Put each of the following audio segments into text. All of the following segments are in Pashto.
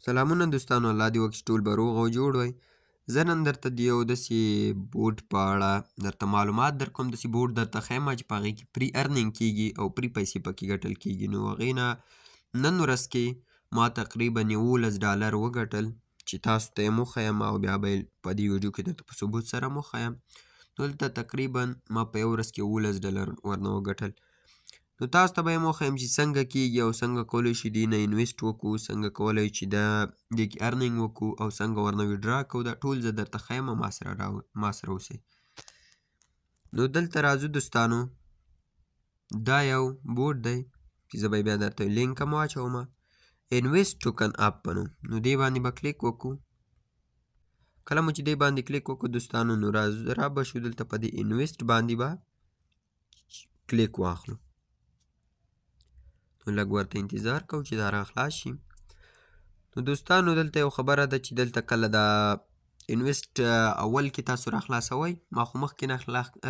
سلامونه دوستانو، الله دې وکړي چې ټول به روغ او جوړ وئ. زه نن درته د یو داسې بوټ په اړه درته معلومات درکوم. داسې بوټ درته ښیم چې په هغې کې پري ارنینګ کېږي او پري پیسې پکې ګټل کېږي. نو هغې نه نن ورځ کې ما تقریبا $11 وګټل چې تاسو ته یې هم وښیم او بیا به یې په دې ویډیو کې درته په ثبوت سره هم وښیم. دلته تقریبا ما په یو ورځ کې $11 ورنه وګټل. نو تاسو ته به یې هم وښیم چې څنګه کېږي او څنګه کولی شو دې نه انویسټ وکړو، څنګه کولی چې دې کې ارنینګ وکړو او څنګه ورنه ویډرا کوو. دا ټول زه درته ښیم، ما سره اوسئ. نو دلته راځو دوستانو، دا یو بوټ دی چې زه به بیا درته لینک هم واچوم، انویسټ ټوکن اپ په نوم. نو دې باندې به کلیک وکړو. کله مو چې دې باندې کلیک وکړو دوستانو، نو را به شو دلته په دې انویسټ باندې به کلیک واخلو. نو لږ ورته انتظار کوو چې دا را خلاص شي. نو دوستانو دلته یو خبره ده چې دلته کله دا انویسټ اول کې تاسو را خلاصوئ، ما خو مخکې نه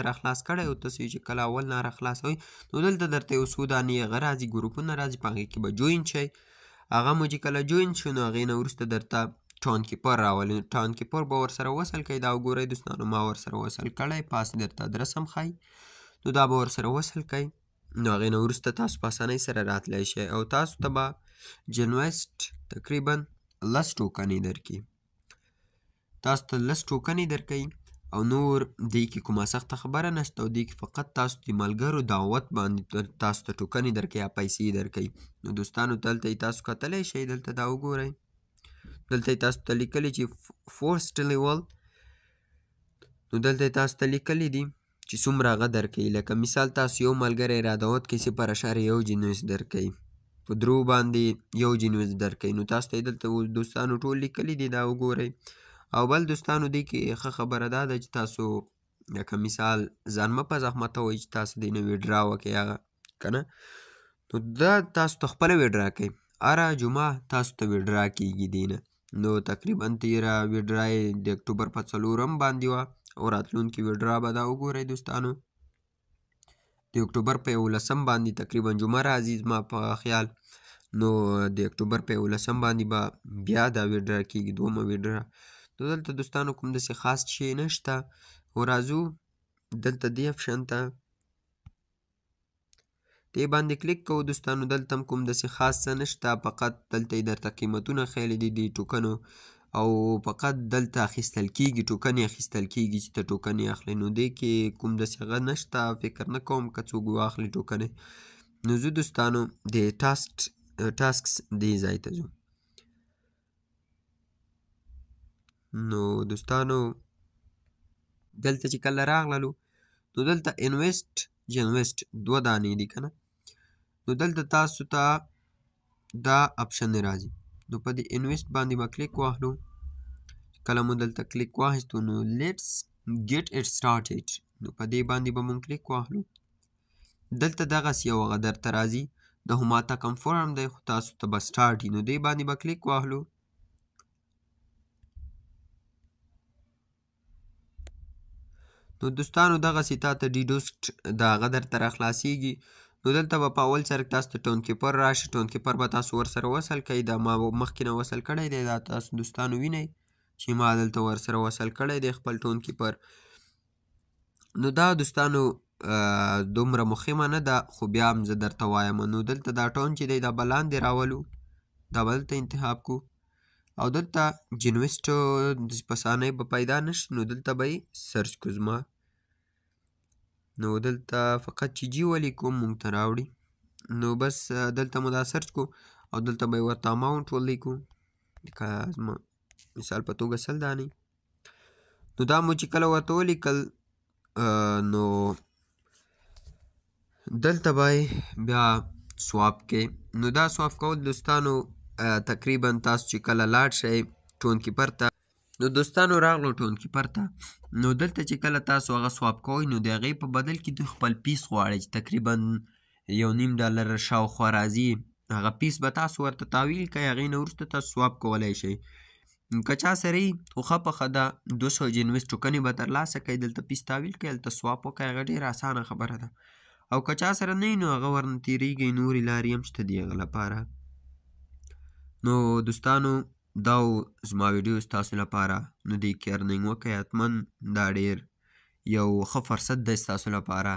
را خلاص کړی او تاسو چې کله اول نه را خلاصوئ نو دلته درته یو څو دانې هغه راځي، ګروپونه راځي، په هغې کې به جوین شئ. هغه مو چې کله جوین شو نو هغې نه وروسته درته ټاون کیپر راولي. ټاون کیپر به ورسره وصل کوئ. دا وګورئ دوستانو ما ورسره وصل کړی، پاس درته ادرس هم ښایي. نو دا به ورسره وصل کوئ. نو هغې نه وروسته تاسو په اسانۍ سره راتلی شئ او تاسو ته به جنویسټ تقریبا 10 ټوکنې درکړي. تاسو ته 10 ټوکنې درکوي او نور دې کې کومه سخته خبره نشته او دې کې فقط تاسو د ملګرو دعوت باندې تاسو ته ټوکنې درکوي یا پیسې درکوي. نو دوستانو دلته یې تاسو کتلی شئ، دلته دا وګورئ، دلته یې تاسو ته لیکلي چې فورسټ لیول. نو دلته یې تاسو ته لیکلي دي چې څومره هغه درکوي. لکه مثال تاسو یو ملګری را دعوت کوئ 0.1 جنیوس درکوي، په درو باندې 1 جنیوس درکوي. نو تاسو ته یې دلته دوستانو ټول لیکلي دي، دا وګورئ. او بل دوستانو دې کې ښه خبره دا ده چې تاسو لکه مثال ځان مه په زحمتوئ چې تاسو دې نه ویډرا وکړئ هغه که نه. نو دا تاسو ته خپله ویډرا کوئ. هره جمعه تاسو ته ویډرا کېږي دې نه. نو تقریبا تېره ویډرا یې د اکتوبر په 4 باندې وه او راتلونکې ویډرا به دا وګورئ دوستانو د اکتوبر په 11 باندې تقریبا جمعه راځي زما په خیال. نو د اکتوبر په 11 باندې به بیا دا ویډرا کېږي، دومه ویډرا. نو دلته دوستانو کوم داسې خاص شی نشته. او راځو دلته دې اپشن ته دې باندې کلیک کوو دوستانو. دلته هم کوم داسې خاص څه نشته، فقط دلته یې درته قیمتونه ښیلي دي د ټوکنو او فقط دلته اخیستل کېږي، ټوکنې اخیستل کېږي چې ته ټوکنې اخلې. نو دې کې کوم داسې هغه نشته، فکر نه کوم که څوک واخلي ټوکنې. نو زه دوستانو د ټاسکس دې ځای ته ځو. نو دوستانو دلته چې کله راغللو نو دلته انویسټ جنویسټ 2 دانې دي که نه. نو دلته تاسو ته دا اپشن راځي. نو په دې انویسټ باندې به کلیک واخلو. کله مو دلته کلیک واخیستو نو لیټس ګیټ اټ سټارټډ. نو په دې باندې به مونږ کلیک واخلو. دلته دغسې یو هغه درته راځي، د هماته کنفرم دی خو تاسو ته به سټارټ وي. نو دې باندې به کلیک واخلو. نو دوستانو دغسې تا ته ډیډوسټ د هغه درته را خلاصېږي. نو دلته به په اول سر تاسو ته ټاون کیپر راشي، ټاون کیپر به تاسو ورسره وصل کوئ. دا ما مخکې نه وصل کړی دی، دا تاسو دوستانو وینئ چې ما دلته ورسره وصل کړی دی خپل ټاون کیپر. نو دا دوستانو دومره مهمه نه ده، خو بیا هم زه درته وایم. نو دلته دا ټاون چې دی دا به لاندې راولو، دا به دلته انتخاب کړو او دلته جنویسټ په اسانۍ به پیدا نشي. نو دلته به یې سرچ کړو زما. نو دلته فقط چې جي ولیکو مونږ ته راوړي. نو بس دلته مو دا سرچ کو او دلته به یې ورته اماونټ ولیکو، لکه زما مثال په توګه 100 دانې. نو دا مو چې کله ورته ولیکل نو دلته به یې بیا سواپ کې. نو دا سواپ کول دوستانو تقریبا تاسو چې کله لاړ شئ ټاون کیپر ته، نو دوستانو راغلو ټاون کیپر ته. نو دلته چې کله تاسو هغه سواپ کوئ نو د هغې په بدل کې دوی خپل پیس غواړئ چې تقریبا $1.5 شاوخوا راځي. هغه پیس به تاسو ورته تحویل کوئ، هغې نه وروسته تاسو سواپ کولی شئ. که چا سره یي خو ښه پخه ده 200 جنویس ټوکنې به ترلاسه کوئ. دلته پیس تحویل کوئ، هلته سواپ وکړئ، هغه ډېره اسانه خبره ده. او که چا سره نه وي نو هغه ورنه تېرېږئ، نورې لارې هم شته د هغه لپاره. نو دوستانو دا و زما ویډیو ستاسو لپاره. نو دې کې ارننګ وکئ حتما. دا ډېر یو ښه فرصت دی ستاسو لپاره